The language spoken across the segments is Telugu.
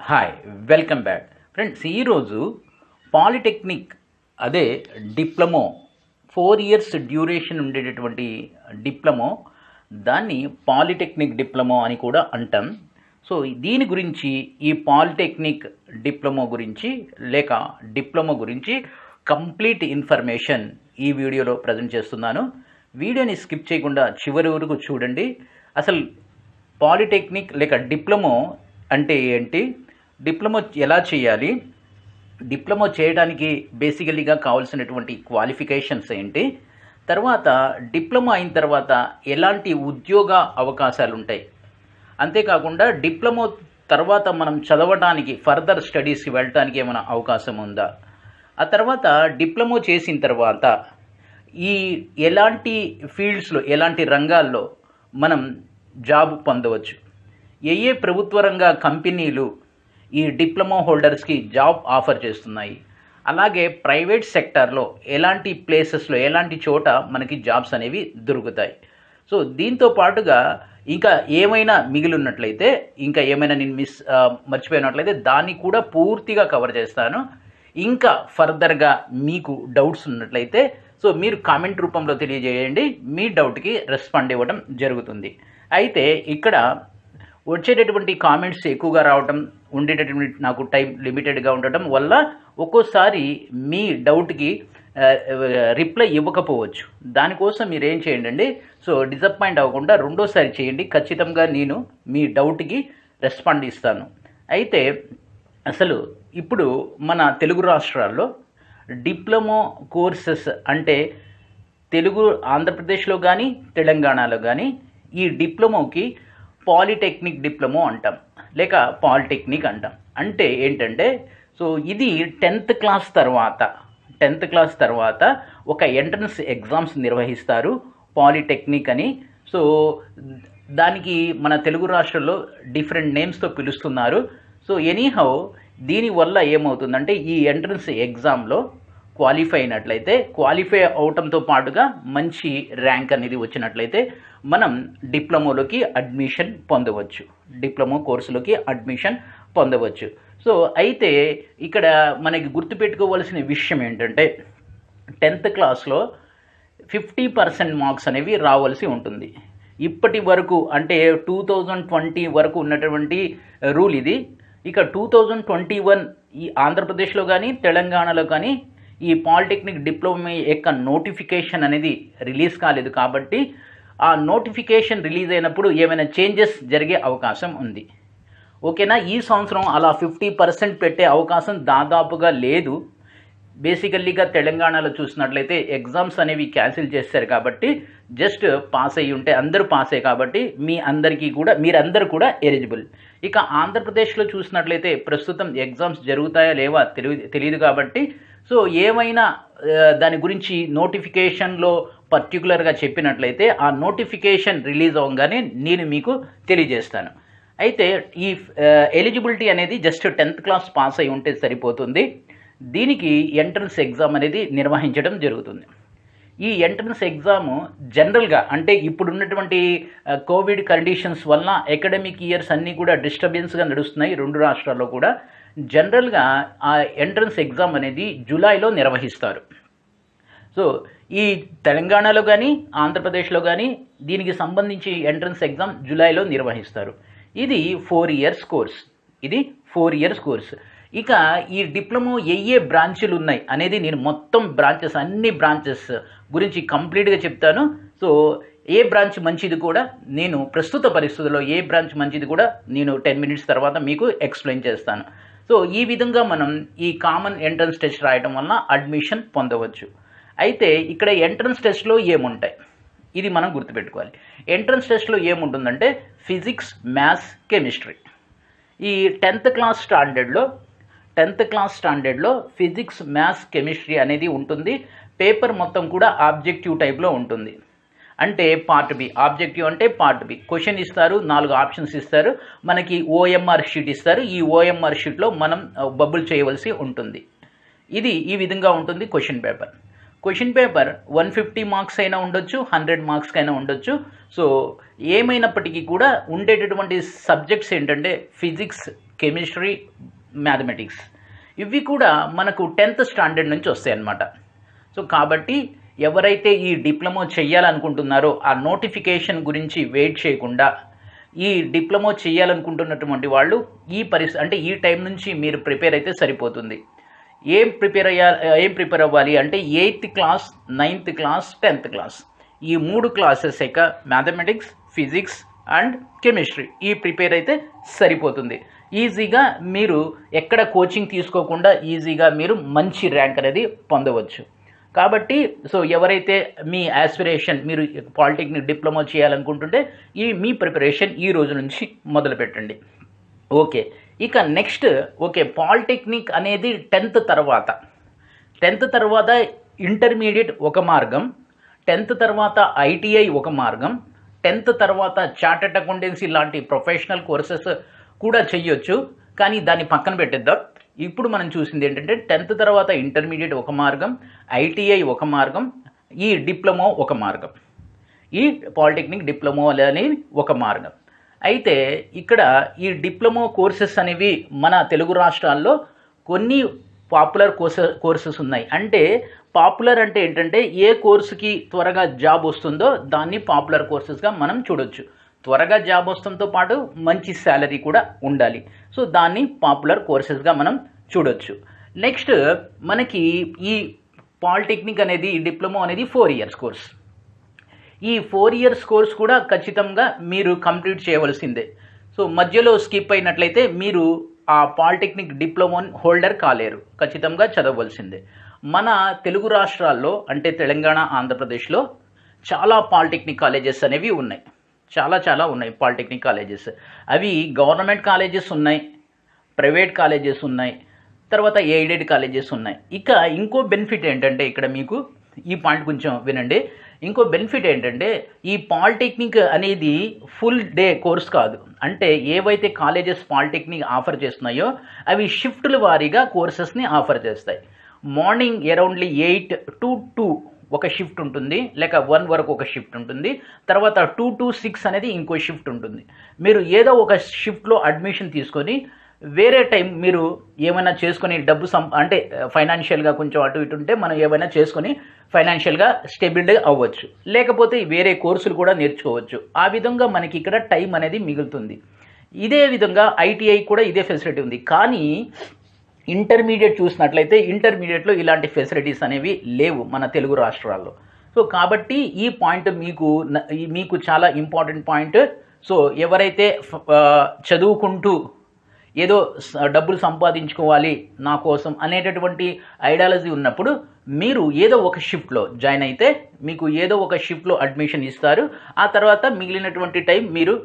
Hi, welcome back friends. ఈరోజు పాలిటెక్నిక్ అదే డిప్లొమో 4 ఇయర్స్ డ్యూరేషన్ ఉండేటటువంటి డిప్లొమో, దాన్ని పాలిటెక్నిక్ డిప్లొమో అని కూడా అంటాం. సో దీని గురించి, ఈ పాలిటెక్నిక్ డిప్లొమో గురించి లేక డిప్లొమో గురించి కంప్లీట్ ఇన్ఫర్మేషన్ ఈ వీడియోలో ప్రజెంట్ చేస్తున్నాను. వీడియోని స్కిప్ చేయకుండా చివరి వరకు చూడండి. అసలు పాలిటెక్నిక్ లేక డిప్లొమో అంటే ఏంటి, డిప్లొమా ఎలా చేయాలి, డిప్లొమా చేయడానికి బేసికలీగా కావాల్సినటువంటి క్వాలిఫికేషన్స్ ఏంటి, తర్వాత డిప్లొమా అయిన తర్వాత ఎలాంటి ఉద్యోగ అవకాశాలు ఉంటాయి, అంతేకాకుండా డిప్లొమా తర్వాత మనం చదవడానికి ఫర్దర్ స్టడీస్కి వెళ్ళటానికి ఏమైనా అవకాశం ఉందా, ఆ తర్వాత డిప్లొమా చేసిన తర్వాత ఈ ఎలాంటి ఫీల్డ్స్లో ఎలాంటి రంగాల్లో మనం జాబ్ పొందవచ్చు, ఏ ప్రభుత్వ రంగ కంపెనీలు ఈ డిప్లొమా హోల్డర్స్కి జాబ్ ఆఫర్ చేస్తున్నాయి, అలాగే ప్రైవేట్ సెక్టార్లో ఎలాంటి ప్లేసెస్లో ఎలాంటి చోట మనకి జాబ్స్ అనేవి దొరుకుతాయి. సో దీంతో పాటుగా ఇంకా ఏమైనా మిగిలి ఉన్నట్లయితే, ఇంకా ఏమైనా నేను మర్చిపోయినట్లయితే దాన్ని కూడా పూర్తిగా కవర్ చేస్తాను. ఇంకా ఫర్దర్గా మీకు డౌట్స్ ఉన్నట్లయితే సో మీరు కామెంట్ రూపంలో తెలియజేయండి, మీ డౌట్కి రెస్పాండ్ ఇవ్వడం జరుగుతుంది. అయితే ఇక్కడ వచ్చేటటువంటి కామెంట్స్ ఎక్కువగా రావటం, ఉండేటటువంటి నాకు టైం లిమిటెడ్గా ఉండటం వల్ల ఒక్కోసారి మీ డౌట్కి రిప్లై ఇవ్వకపోవచ్చు. దానికోసం మీరు ఏం చేయండి అండి, సో డిసప్పాయింట్ అవ్వకుండా రెండోసారి చేయండి, ఖచ్చితంగా నేను మీ డౌట్కి రెస్పాండ్ ఇస్తాను. అయితే అసలు ఇప్పుడు మన తెలుగు రాష్ట్రాల్లో డిప్లొమా కోర్సెస్ అంటే తెలుగు ఆంధ్రప్రదేశ్లో కానీ తెలంగాణలో కానీ ఈ డిప్లొమాకి పాలిటెక్నిక్ డిప్లొమా అంటాం, లేక పాలిటెక్నిక్ అంటాం. అంటే ఏంటంటే, సో ఇది 10th క్లాస్ తర్వాత ఒక ఎంట్రన్స్ ఎగ్జామ్స్ నిర్వహిస్తారు పాలిటెక్నిక్ అని. సో దానికి మన తెలుగు రాష్ట్రాల్లో డిఫరెంట్ నేమ్స్తో పిలుస్తున్నారు. సో ఎనీహౌ దీనివల్ల ఏమవుతుందంటే, ఈ ఎంట్రన్స్ ఎగ్జామ్లో క్వాలిఫై అవటంతో పాటుగా మంచి ర్యాంక్ అనేది వచ్చినట్లయితే మనం డిప్లొమాలోకి అడ్మిషన్ పొందవచ్చు, డిప్లొమా కోర్సులోకి అడ్మిషన్ పొందవచ్చు. సో అయితే ఇక్కడ మనకి గుర్తుపెట్టుకోవాల్సిన విషయం ఏంటంటే, 10th క్లాస్లో 50% మార్క్స్ అనేవి రావాల్సి ఉంటుంది. ఇప్పటి వరకు అంటే 2020 వరకు ఉన్నటువంటి రూల్ ఇది. ఇక 2021 ఈ ఆంధ్రప్రదేశ్లో కానీ తెలంగాణలో కానీ ఈ పాలిటెక్నిక్ డిప్లొమా యొక్క నోటిఫికేషన్ అనేది రిలీజ్ కాలేదు. కాబట్టి ఆ నోటిఫికేషన్ రిలీజ్ అయినప్పుడు ఏమైనా చేంజెస్ జరిగే అవకాశం ఉంది. ఓకేనా, ఈ సంవత్సరం అలా 50% పెట్టే అవకాశం దాదాపుగా లేదు. బేసికల్లీగా తెలంగాణలో చూసినట్లయితే ఎగ్జామ్స్ అనేవి క్యాన్సిల్ చేస్తారు కాబట్టి జస్ట్ పాస్ అయ్యి ఉంటే అందరూ పాసే కాబట్టి మీరందరూ కూడా ఎలిజిబుల్. ఇక ఆంధ్రప్రదేశ్లో చూసినట్లయితే ప్రస్తుతం ఎగ్జామ్స్ జరుగుతాయా లేవా తెలియదు కాబట్టి సో ఏమైనా దాని గురించి నోటిఫికేషన్లో పర్టికులర్గా చెప్పినట్లయితే ఆ నోటిఫికేషన్ రిలీజ్ అవ్వగానే నేను మీకు తెలియజేస్తాను. అయితే ఈ ఎలిజిబిలిటీ అనేది జస్ట్ 10th క్లాస్ పాస్ అయి ఉంటే సరిపోతుంది. దీనికి ఎంట్రన్స్ ఎగ్జామ్ అనేది నిర్వహించడం జరుగుతుంది. ఈ ఎంట్రన్స్ ఎగ్జాము జనరల్గా అంటే ఇప్పుడున్నటువంటి కోవిడ్ కండిషన్స్ వల్ల అకాడమిక్ ఇయర్స్ అన్నీ కూడా డిస్టర్బెన్స్గా నడుస్తున్నాయి రెండు రాష్ట్రాల్లో కూడా. జనరల్గా ఆ ఎంట్రన్స్ ఎగ్జామ్ అనేది జూలైలో నిర్వహిస్తారు. సో ఈ తెలంగాణలో కానీ ఆంధ్రప్రదేశ్లో కానీ దీనికి సంబంధించి ఎంట్రన్స్ ఎగ్జామ్ జూలైలో నిర్వహిస్తారు. ఇది 4 ఇయర్స్ కోర్స్. ఇక ఈ డిప్లొమా ఏ బ్రాంచులు ఉన్నాయి అనేది నేను మొత్తం అన్ని బ్రాంచెస్ గురించి కంప్లీట్గా చెప్తాను. సో ఏ బ్రాంచ్ మంచిది కూడా నేను ప్రస్తుత పరిస్థితుల్లో ఏ బ్రాంచ్ మంచిది కూడా నేను 10 minutes తర్వాత మీకు ఎక్స్ప్లెయిన్ చేస్తాను. సో ఈ విధంగా మనం ఈ కామన్ ఎంట్రన్స్ టెస్ట్ రాయడం వల్ల అడ్మిషన్ పొందవచ్చు. అయితే ఇక్కడ ఎంట్రన్స్ టెస్ట్లో ఏముంటాయి ఇది మనం గుర్తుపెట్టుకోవాలి. ఎంట్రన్స్ టెస్ట్లో ఏముంటుందంటే ఫిజిక్స్, మ్యాథ్స్, కెమిస్ట్రీ. ఈ 10th క్లాస్ స్టాండర్డ్లో ఫిజిక్స్, మ్యాథ్స్, కెమిస్ట్రీ అనేది ఉంటుంది. పేపర్ మొత్తం కూడా ఆబ్జెక్టివ్ టైప్లో ఉంటుంది. అంటే పార్ట్ బి, ఆబ్జెక్టివ్ అంటే పార్ట్ బి. క్వశ్చన్ ఇస్తారు, 4 ఆప్షన్స్ ఇస్తారు, మనకి ఓఎంఆర్ షీట్ ఇస్తారు. ఈ ఓఎంఆర్ షీట్లో మనం బబుల్ చేయవలసి ఉంటుంది. ఇది ఈ విధంగా ఉంటుంది క్వశ్చన్ పేపర్. 150 మార్క్స్ అయినా ఉండొచ్చు, 100 మార్క్స్ అయినా ఉండొచ్చు. సో ఏమైనప్పటికీ కూడా ఉండేటటువంటి సబ్జెక్ట్స్ ఏంటంటే ఫిజిక్స్, కెమిస్ట్రీ, మ్యాథమెటిక్స్ ఇవి కూడా మనకు 10th స్టాండర్డ్ నుంచి వస్తాయి అన్నమాట. సో కాబట్టి ఎవరైతే ఈ డిప్లొమా చేయాలనుకుంటున్నారో ఆ నోటిఫికేషన్ గురించి వెయిట్ చేయకుండా ఈ డిప్లొమా చేయాలనుకుంటున్నటువంటి వాళ్ళు అంటే ఈ టైం నుంచి మీరు ప్రిపేర్ అయితే సరిపోతుంది. ఏం ప్రిపేర్ అవ్వాలి అంటే 8th class, 9th class, 10th class ఈ 3 క్లాసెస్ యొక్క mathematics, physics and chemistry prepare అయితే సరిపోతుంది. ఈజీగా మీరు ఎక్కడ కోచింగ్ తీసుకోకుండా ఈజీగా మీరు మంచి ర్యాంక్ అనేది పొందవచ్చు. కాబట్టి సో ఎవరైతే మీ ఆస్పిరేషన్ మీరు పాలిటెక్నిక్ డిప్లొమా చేయాలనుకుంటుంటే మీ ప్రిపరేషన్ ఈ రోజు నుంచి మొదలు పెట్టండి. ఓకే, ఇక నెక్స్ట్ పాలిటెక్నిక్ అనేది 10th తర్వాత ఇంటర్మీడియట్ ఒక మార్గం, 10th తర్వాత ఐటీఐ ఒక మార్గం, 10th తర్వాత చార్టర్డ్ అకౌంటెన్సీ లాంటి ప్రొఫెషనల్ కోర్సెస్ కూడా చెయ్యొచ్చు. కానీ దాన్ని పక్కన పెట్టేద్దాం. ఇప్పుడు మనం చూసింది ఏంటంటే 10th తర్వాత ఇంటర్మీడియట్ ఒక మార్గం, ఐటీఐ ఒక మార్గం, ఈ డిప్లొమా ఒక మార్గం, ఈ పాలిటెక్నిక్ డిప్లొమా అనేది ఒక మార్గం. అయితే ఇక్కడ ఈ డిప్లొమా కోర్సెస్ అనేవి మన తెలుగు రాష్ట్రాల్లో కొన్ని పాపులర్ కోర్సెస్ ఉన్నాయి. అంటే పాపులర్ అంటే ఏంటంటే ఏ కోర్సుకి త్వరగా జాబ్ వస్తుందో దాన్ని పాపులర్ కోర్సెస్గా మనం చూడొచ్చు. త్వరగా జాబ్ వస్తుంతో పాటు మంచి శాలరీ కూడా ఉండాలి. సో దాన్ని పాపులర్ కోర్సెస్గా మనం చూడొచ్చు. నెక్స్ట్ మనకి ఈ పాలిటెక్నిక్ అనేది ఈ డిప్లొమా అనేది 4 years కోర్స్. ఈ 4 years కోర్స్ కూడా ఖచ్చితంగా మీరు కంప్లీట్ చేయవలసిందే. సో మధ్యలో స్కిప్ అయినట్లయితే మీరు ఆ పాలిటెక్నిక్ డిప్లొమా హోల్డర్ కాలేరు, ఖచ్చితంగా చదవవలసిందే. మన తెలుగు రాష్ట్రాల్లో అంటే తెలంగాణ, ఆంధ్రప్రదేశ్లో చాలా పాలిటెక్నిక్ కాలేజెస్ అనేవి ఉన్నాయి. చాలా ఉన్నాయి పాలిటెక్నిక్ కాలేజెస్. అవి గవర్నమెంట్ కాలేజెస్ ఉన్నాయి, ప్రైవేట్ కాలేజెస్ ఉన్నాయి, తర్వాత ఎయిడెడ్ కాలేజెస్ ఉన్నాయి. ఇక ఇంకో బెనిఫిట్ ఏంటంటే ఇక్కడ మీకు ఈ పాయింట్ కొంచెం వినండి. ఇంకో బెనిఫిట్ ఏంటంటే ఈ పాలిటెక్నిక్ అనేది ఫుల్ డే కోర్స్ కాదు. అంటే ఏవైతే కాలేజెస్ పాలిటెక్నిక్ ఆఫర్ చేస్తున్నాయో అవి షిఫ్టుల వారీగా కోర్సెస్ని ఆఫర్ చేస్తాయి. మార్నింగ్ అరౌండ్లీ 8 to 2 ఒక షిఫ్ట్ ఉంటుంది, లేక 1 వరకు ఒక షిఫ్ట్ ఉంటుంది, తర్వాత 2 to 6 అనేది ఇంకో షిఫ్ట్ ఉంటుంది. మీరు ఏదో ఒక షిఫ్ట్లో అడ్మిషన్ తీసుకొని వేరే టైం మీరు ఏమైనా చేసుకొని డబ్బు అంటే ఫైనాన్షియల్గా కొంచెం అటు ఇటు ఉంటే మనం ఏమైనా చేసుకొని ఫైనాన్షియల్గా స్టెబిలిటీ అవ్వచ్చు, లేకపోతే వేరే కోర్సులు కూడా నేర్చుకోవచ్చు. ఆ విధంగా మనకి ఇక్కడ టైం అనేది మిగులుతుంది. ఇదే విధంగా ఐటీఐ కూడా ఇదే ఫెసిలిటీ ఉంది. కానీ ఇంటర్మీడియట్ చూసినట్లయితే ఇంటర్మీడియట్లో ఇలాంటి ఫెసిలిటీస్ అనేవి లేవు మన తెలుగు రాష్ట్రాల్లో. సో కాబట్టి ఈ పాయింట్ మీకు చాలా ఇంపార్టెంట్ పాయింట్. సో ఎవరైతే చదువుకుంటూ ఏదో డబ్బులు సంపాదించుకోవాలి నా కోసం అనేటటువంటి ఐడియాలజీ ఉన్నప్పుడు మీరు ఏదో ఒక షిఫ్ట్లో జాయిన్ అయితే మీకు ఏదో ఒక షిఫ్ట్లో అడ్మిషన్ ఇస్తారు. ఆ తర్వాత మిగిలినటువంటి టైం మీరు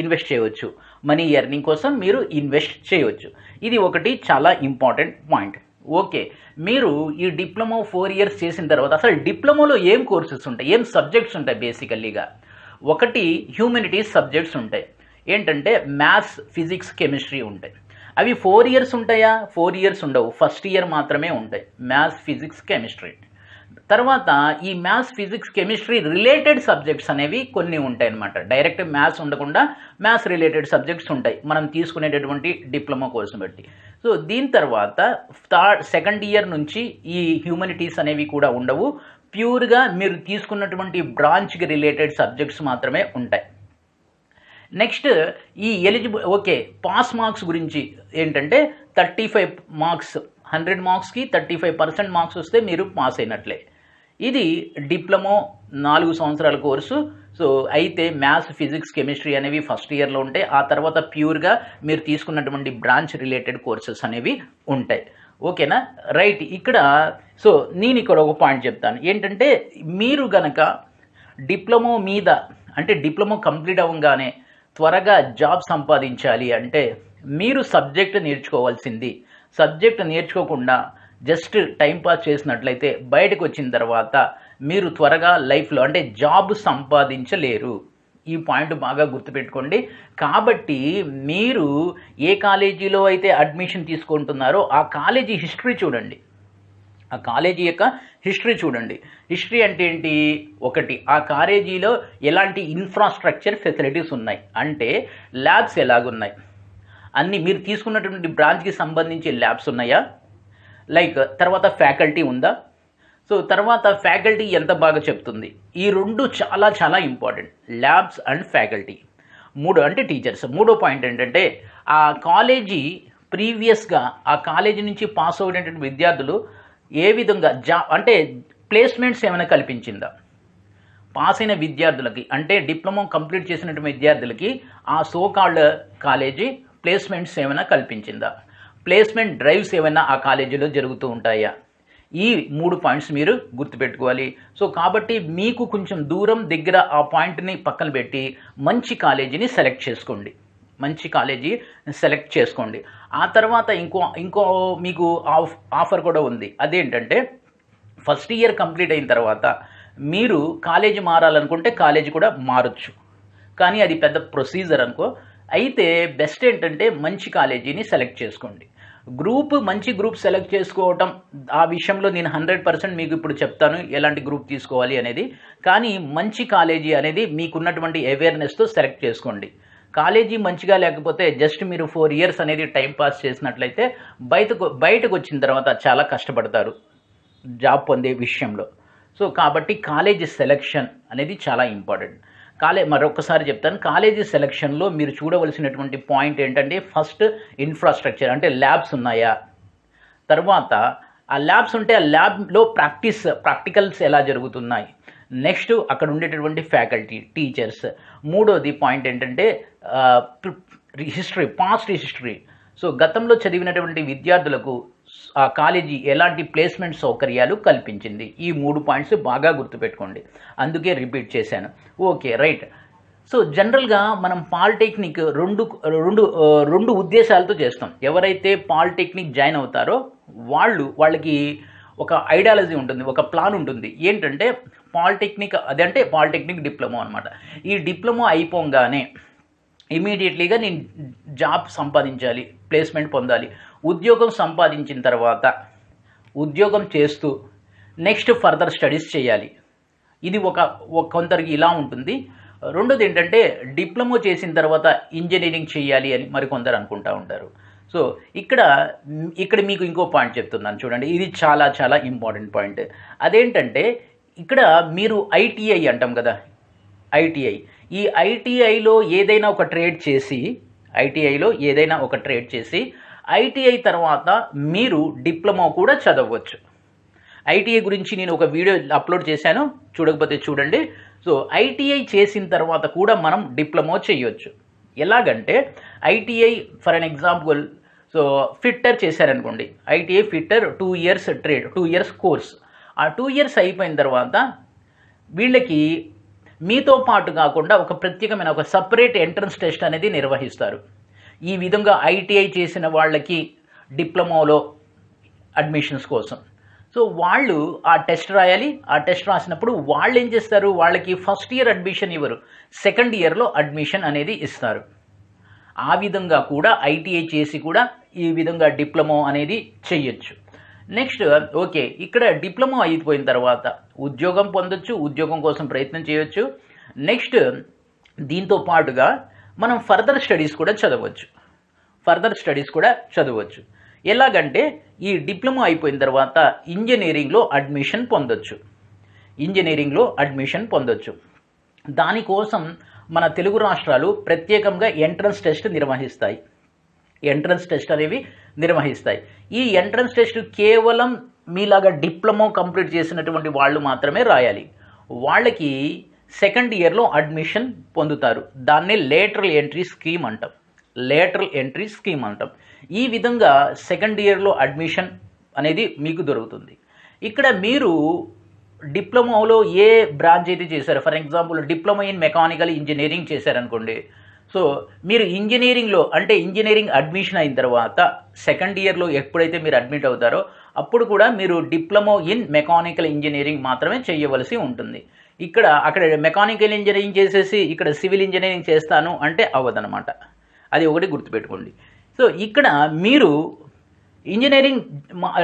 ఇన్వెస్ట్ చేయవచ్చు, మనీ ఎర్నింగ్ కోసం మీరు ఇన్వెస్ట్ చేయవచ్చు. ఇది ఒకటి చాలా ఇంపార్టెంట్ పాయింట్. ఓకే, మీరు ఈ డిప్లొమా 4 years చేసిన తర్వాత అసలు డిప్లొమాలో ఏం కోర్సెస్ ఉంటాయి, ఏం సబ్జెక్ట్స్ ఉంటాయి? బేసికల్లీగా ఒకటి హ్యూమనిటీస్ సబ్జెక్ట్స్ ఉంటాయి. ఏంటంటే మ్యాథ్స్, ఫిజిక్స్, కెమిస్ట్రీ ఉంటాయి. అవి 4 years ఉంటాయా? 4 years ఉండవు, ఫస్ట్ ఇయర్ మాత్రమే ఉంటాయి మ్యాథ్స్, ఫిజిక్స్, కెమిస్ట్రీ. తర్వాత ఈ maths, physics, chemistry related subjects అనేవి కొన్ని ఉంటాయి అన్నమాట. డైరెక్ట్ మ్యాథ్స్ ఉండకుండా మ్యాథ్స్ రిలేటెడ్ సబ్జెక్ట్స్ ఉంటాయి మనం తీసుకునేటటువంటి డిప్లొమా కోర్సును బట్టి. సో దీని తర్వాత సెకండ్ ఇయర్ నుంచి ఈ హ్యూమనిటీస్ అనేవి కూడా ఉండవు. ప్యూర్గా మీరు తీసుకున్నటువంటి బ్రాంచ్కి రిలేటెడ్ సబ్జెక్ట్స్ మాత్రమే ఉంటాయి. నెక్స్ట్ ఈ పాస్ మార్క్స్ గురించి ఏంటంటే 35 మార్క్స్, 100 మార్క్స్కి 35% మార్క్స్ వస్తే మీరు పాస్ అయినట్లే. ఇది డిప్లొమా 4 సంవత్సరాల కోర్సు. సో అయితే మ్యాథ్స్, ఫిజిక్స్, కెమిస్ట్రీ అనేవి ఫస్ట్ ఇయర్లో ఉంటాయి. ఆ తర్వాత ప్యూర్గా మీరు తీసుకున్నటువంటి బ్రాంచ్ రిలేటెడ్ కోర్సెస్ అనేవి ఉంటాయి. ఓకేనా? రైట్. ఇక్కడ సో నేను ఇక్కడ ఒక పాయింట్ చెప్తాను. ఏంటంటే మీరు గనక డిప్లొమా మీద అంటే డిప్లొమా కంప్లీట్ అవ్వగానే త్వరగా జాబ్ సంపాదించాలి అంటే మీరు సబ్జెక్ట్ నేర్చుకోవాల్సింది. సబ్జెక్ట్ నేర్చుకోకుండా జస్ట్ టైంపాస్ చేసినట్లయితే బయటకు వచ్చిన తర్వాత మీరు త్వరగా లైఫ్లో అంటే జాబ్ సంపాదించలేరు. ఈ పాయింట్ బాగా గుర్తుపెట్టుకోండి. కాబట్టి మీరు ఏ కాలేజీలో అయితే అడ్మిషన్ తీసుకుంటున్నారో ఆ కాలేజీ హిస్టరీ చూడండి. ఆ కాలేజీ యొక్క హిస్టరీ చూడండి. హిస్టరీ అంటే ఏంటి? ఒకటి, ఆ కాలేజీలో ఎలాంటి ఇన్ఫ్రాస్ట్రక్చర్ ఫెసిలిటీస్ ఉన్నాయి, అంటే ల్యాబ్స్ ఎలాగున్నాయి, అన్ని మీరు తీసుకున్నటువంటి బ్రాంచ్కి సంబంధించి ల్యాబ్స్ ఉన్నాయా, లైక్ తర్వాత ఫ్యాకల్టీ ఉందా, సో తర్వాత ఫ్యాకల్టీ ఎంత బాగా చెప్తుంది, ఈ రెండు చాలా చాలా ఇంపార్టెంట్, ల్యాబ్స్ అండ్ ఫ్యాకల్టీ. అంటే టీచర్స్. మూడో పాయింట్ ఏంటంటే ఆ కాలేజీ ప్రీవియస్గా ఆ కాలేజీ నుంచి పాస్ అయినటువంటి విద్యార్థులు ఏ విధంగా అంటే ప్లేస్మెంట్స్ ఏమైనా కల్పించిందా, పాస్ అయిన విద్యార్థులకి అంటే డిప్లొమా కంప్లీట్ చేసినటువంటి విద్యార్థులకి ఆ సోకాల్డ్ కాలేజీ ప్లేస్మెంట్స్ ఏమైనా కల్పించిందా, ప్లేస్మెంట్ డ్రైవ్స్ ఏమైనా ఆ కాలేజీలో జరుగుతూ ఉంటాయా, ఈ 3 పాయింట్స్ మీరు గుర్తుపెట్టుకోవాలి. సో కాబట్టి మీకు కొంచెం దూరం దగ్గర ఆ పాయింట్ని పక్కన పెట్టి మంచి కాలేజీని సెలెక్ట్ చేసుకోండి. ఆ తర్వాత ఇంకో మీకు ఆఫర్ కూడా ఉంది. అదేంటంటే ఫస్ట్ ఇయర్ కంప్లీట్ అయిన తర్వాత మీరు కాలేజీ మారాలనుకుంటే కాలేజీ కూడా మారచ్చు, కానీ అది పెద్ద ప్రొసీజర్ అనుకో. అయితే బెస్ట్ ఏంటంటే మంచి కాలేజీని సెలెక్ట్ చేసుకోండి. మంచి గ్రూప్ సెలెక్ట్ చేసుకోవటం ఆ విషయంలో నేను 100% మీకు ఇప్పుడు చెప్తాను ఎలాంటి గ్రూప్ తీసుకోవాలి అనేది. కానీ మంచి కాలేజీ అనేది మీకున్నటువంటి అవేర్నెస్తో సెలెక్ట్ చేసుకోండి. కాలేజీ మంచిగా లేకపోతే జస్ట్ మీరు 4 ఇయర్స్ అనేది టైం పాస్ చేసినట్లయితే బయటకు వచ్చిన తర్వాత చాలా కష్టపడతారు జాబ్ పొందే విషయంలో. సో కాబట్టి కాలేజీ సెలెక్షన్ అనేది చాలా ఇంపార్టెంట్. మరొకసారి చెప్తాను, కాలేజీ సెలక్షన్లో మీరు చూడవలసినటువంటి పాయింట్ ఏంటంటే ఫస్ట్ ఇన్ఫ్రాస్ట్రక్చర్, అంటే ల్యాబ్స్ ఉన్నాయా, తర్వాత ఆ ల్యాబ్స్ ఉంటే ఆ ల్యాబ్లో ప్రాక్టికల్స్ ఎలా జరుగుతున్నాయి, నెక్స్ట్ అక్కడ ఉండేటటువంటి ఫ్యాకల్టీ టీచర్స్. మూడోది పాయింట్ ఏంటంటే పాస్ట్ హిస్టరీ. సో గతంలో చదివినటువంటి విద్యార్థులకు ఆ కాలేజీ ఎలాంటి ప్లేస్మెంట్ సౌకర్యాలు కల్పించింది, ఈ 3 పాయింట్స్ బాగా గుర్తుపెట్టుకోండి, అందుకే రిపీట్ చేశాను. Okay right. సో జనరల్గా మనం పాలిటెక్నిక్ రెండు ఉద్దేశాలతో చేస్తాం. ఎవరైతే పాలిటెక్నిక్ జాయిన్ అవుతారో వాళ్ళకి ఒక ఐడియాలజీ ఉంటుంది, ఒక ప్లాన్ ఉంటుంది. ఏంటంటే పాలిటెక్నిక్ డిప్లొమా అనమాట. ఈ డిప్లొమా అయిపోగానే ఇమీడియట్లీగా నేను జాబ్ సంపాదించాలి, ప్లేస్మెంట్ పొందాలి, ఉద్యోగం సంపాదించిన తర్వాత ఉద్యోగం చేస్తూ నెక్స్ట్ ఫర్దర్ స్టడీస్ చేయాలి. ఇది కొందరికి ఇలా ఉంటుంది. రెండోది ఏంటంటే డిప్లొమా చేసిన తర్వాత ఇంజనీరింగ్ చేయాలి అని మరికొందరు అనుకుంటూ ఉంటారు. సో ఇక్కడ మీకు ఇంకో పాయింట్ చెప్తున్నాను చూడండి, ఇది చాలా చాలా ఇంపార్టెంట్ పాయింట్. అదేంటంటే ఇక్కడ మీరు ఐటీఐ అంటాం కదా, ఈ ఐటీఐలో ఏదైనా ఒక ట్రేడ్ చేసి ఐటీఐ తర్వాత మీరు డిప్లొమా కూడా చదవచ్చు. ఐటీఐ గురించి నేను ఒక వీడియో అప్లోడ్ చేశాను, చూడకపోతే చూడండి. సో ఐటీఐ చేసిన తర్వాత కూడా మనం డిప్లొమా చేయొచ్చు. ఎలాగంటే ITI for an example, so fitter చేశారనుకోండి, ITI fitter 2 years trade, 2 years course. ఆ 2 ఇయర్స్ అయిపోయిన తర్వాత వీళ్ళకి మీతో పాటు కాకుండా ఒక ప్రత్యేకమైన ఒక సపరేట్ ఎంట్రన్స్ టెస్ట్ అనేది నిర్వహిస్తారు. ఈ విధంగా ఐటీఐ చేసిన వాళ్ళకి డిప్లొమాలో అడ్మిషన్స్ కోసం. సో వాళ్ళు ఆ టెస్ట్ రాయాలి. ఆ టెస్ట్ రాసినప్పుడు వాళ్ళు ఏం చేస్తారు, వాళ్ళకి ఫస్ట్ ఇయర్ అడ్మిషన్ ఇవ్వరు, సెకండ్ ఇయర్లో అడ్మిషన్ అనేది ఇస్తారు. ఆ విధంగా కూడా ఐటీఐ చేసి కూడా ఈ విధంగా డిప్లొమా అనేది చెయ్యొచ్చు. నెక్స్ట్ ఓకే, ఇక్కడ డిప్లొమా అయిపోయిన తర్వాత ఉద్యోగం పొందొచ్చు, ఉద్యోగం కోసం ప్రయత్నం చేయొచ్చు. నెక్స్ట్ దీంతో పాటుగా మనం ఫర్దర్ స్టడీస్ కూడా చదవచ్చు. ఎలాగంటే ఈ డిప్లొమా అయిపోయిన తర్వాత ఇంజనీరింగ్లో అడ్మిషన్ పొందొచ్చు. దానికోసం మన తెలుగు రాష్ట్రాలు ప్రత్యేకంగా ఎంట్రన్స్ టెస్ట్ నిర్వహిస్తాయి. ఈ ఎంట్రన్స్ టెస్ట్ కేవలం మీలాగా డిప్లొమా కంప్లీట్ చేసినటువంటి వాళ్ళు మాత్రమే రాయాలి. వాళ్ళకి సెకండ్ ఇయర్లో అడ్మిషన్ పొందుతారు. దాన్నే లేటరల్ ఎంట్రీ స్కీమ్ అంటాం. ఈ విధంగా సెకండ్ ఇయర్లో అడ్మిషన్ అనేది మీకు దొరుకుతుంది. ఇక్కడ మీరు డిప్లొమాలో ఏ బ్రాంచ్ అయితే చేశారో, for example diploma in mechanical engineering చేశారనుకోండి. సో మీరు ఇంజనీరింగ్ అడ్మిషన్ అయిన తర్వాత సెకండ్ ఇయర్లో ఎప్పుడైతే మీరు అడ్మిట్ అవుతారో అప్పుడు కూడా మీరు డిప్లొమా ఇన్ మెకానికల్ ఇంజనీరింగ్ మాత్రమే చేయవలసి ఉంటుంది. అక్కడ మెకానికల్ ఇంజనీరింగ్ చేసేసి ఇక్కడ సివిల్ ఇంజనీరింగ్ చేస్తాను అంటే అవ్వదనమాట. అది ఒకటి గుర్తుపెట్టుకోండి. సో ఇక్కడ మీరు